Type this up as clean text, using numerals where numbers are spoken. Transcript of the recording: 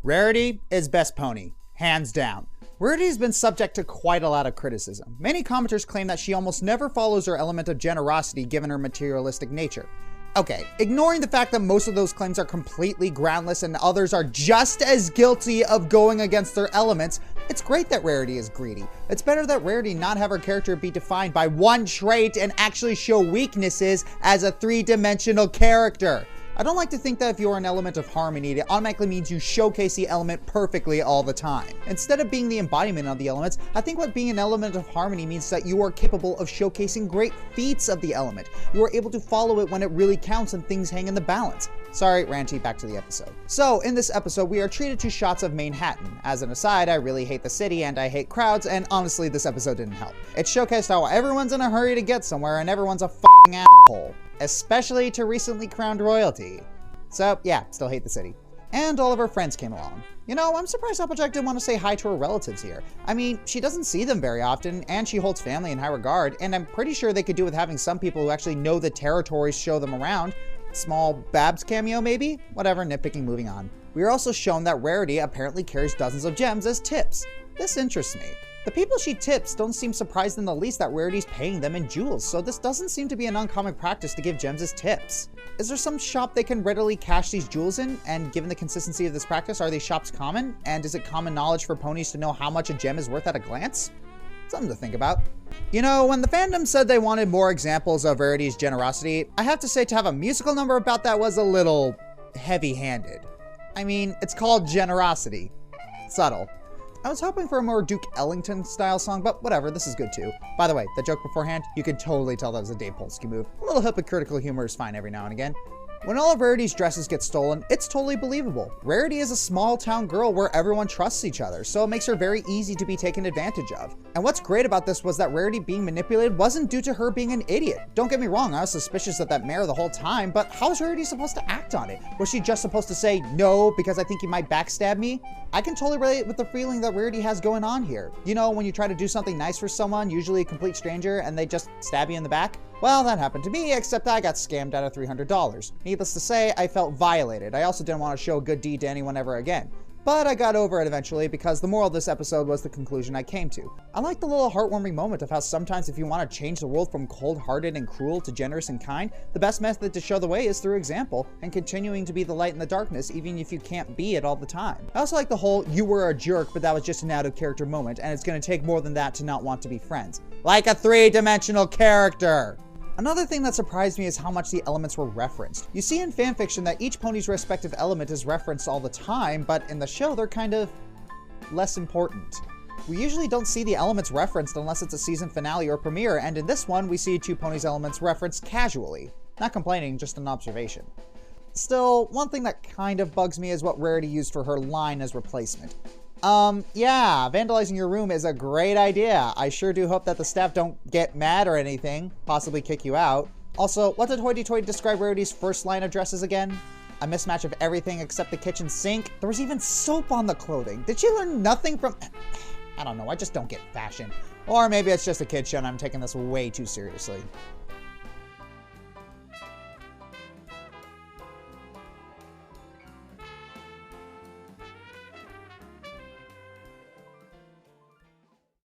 Rarity is best pony, hands down. Rarity has been subject to quite a lot of criticism. Many commenters claim that she almost never follows her element of generosity given her materialistic nature. Okay, ignoring the fact that most of those claims are completely groundless and others are just as guilty of going against their elements, it's great that Rarity is greedy. It's better that Rarity not have her character be defined by one trait and actually show weaknesses as a three-dimensional character. I don't like to think that if you're an element of harmony, it automatically means you showcase the element perfectly all the time. Instead of being the embodiment of the elements, I think what being an element of harmony means that you are capable of showcasing great feats of the element. You are able to follow it when it really counts and things hang in the balance. Sorry, Ranty, back to the episode. So, in this episode, we are treated to shots of Manehatten. As an aside, I really hate the city and I hate crowds, and honestly, this episode didn't help. It showcased how everyone's in a hurry to get somewhere and everyone's a f***ing asshole. Especially to recently crowned royalty. So, yeah, still hate the city. And all of her friends came along. You know, I'm surprised Applejack didn't want to say hi to her relatives here. I mean, she doesn't see them very often, and she holds family in high regard, and I'm pretty sure they could do with having some people who actually know the territories show them around. Small Babs cameo, maybe? Whatever, nitpicking, moving on. We are also shown that Rarity apparently carries dozens of gems as tips. This interests me. The people she tips don't seem surprised in the least that Rarity's paying them in jewels, so this doesn't seem to be an uncommon practice to give gems as tips. Is there some shop they can readily cash these jewels in? And given the consistency of this practice, are these shops common? And is it common knowledge for ponies to know how much a gem is worth at a glance? Something to think about. You know, when the fandom said they wanted more examples of Rarity's generosity, I have to say to have a musical number about that was a little heavy-handed. I mean, it's called generosity. Subtle. I was hoping for a more Duke Ellington style song, but whatever, this is good too. By the way, the joke beforehand, you could totally tell that was a Dave Polsky move. A little hypocritical humor is fine every now and again. When all of Rarity's dresses get stolen, it's totally believable. Rarity is a small town girl where everyone trusts each other, so it makes her very easy to be taken advantage of. And what's great about this was that Rarity being manipulated wasn't due to her being an idiot. Don't get me wrong, I was suspicious of that mayor the whole time, but how's Rarity supposed to act on it? Was she just supposed to say, no, because I think you might backstab me? I can totally relate with the feeling that Rarity has going on here. You know, when you try to do something nice for someone, usually a complete stranger, and they just stab you in the back? Well, that happened to me, except I got scammed out of $300. Needless to say, I felt violated. I also didn't want to show a good deed to anyone ever again. But I got over it eventually because the moral of this episode was the conclusion I came to. I like the little heartwarming moment of how sometimes if you want to change the world from cold-hearted and cruel to generous and kind, the best method to show the way is through example and continuing to be the light in the darkness even if you can't be it all the time. I also like the whole you were a jerk but that was just an out-of-character moment and it's going to take more than that to not want to be friends. Like a three-dimensional character! Another thing that surprised me is how much the elements were referenced. You see in fanfiction that each pony's respective element is referenced all the time, but in the show they're kind of less important. We usually don't see the elements referenced unless it's a season finale or premiere, and in this one we see two ponies' elements referenced casually. Not complaining, just an observation. Still, one thing that kind of bugs me is what Rarity used for her line as replacement. Yeah, vandalizing your room is a great idea. I sure do hope that the staff don't get mad or anything, possibly kick you out. Also, what did Hoity Toity describe Rarity's first line of dresses again? A mismatch of everything except the kitchen sink. There was even soap on the clothing. Did she learn nothing from... I don't know, I just don't get fashion. Or maybe it's just a kid show and I'm taking this way too seriously.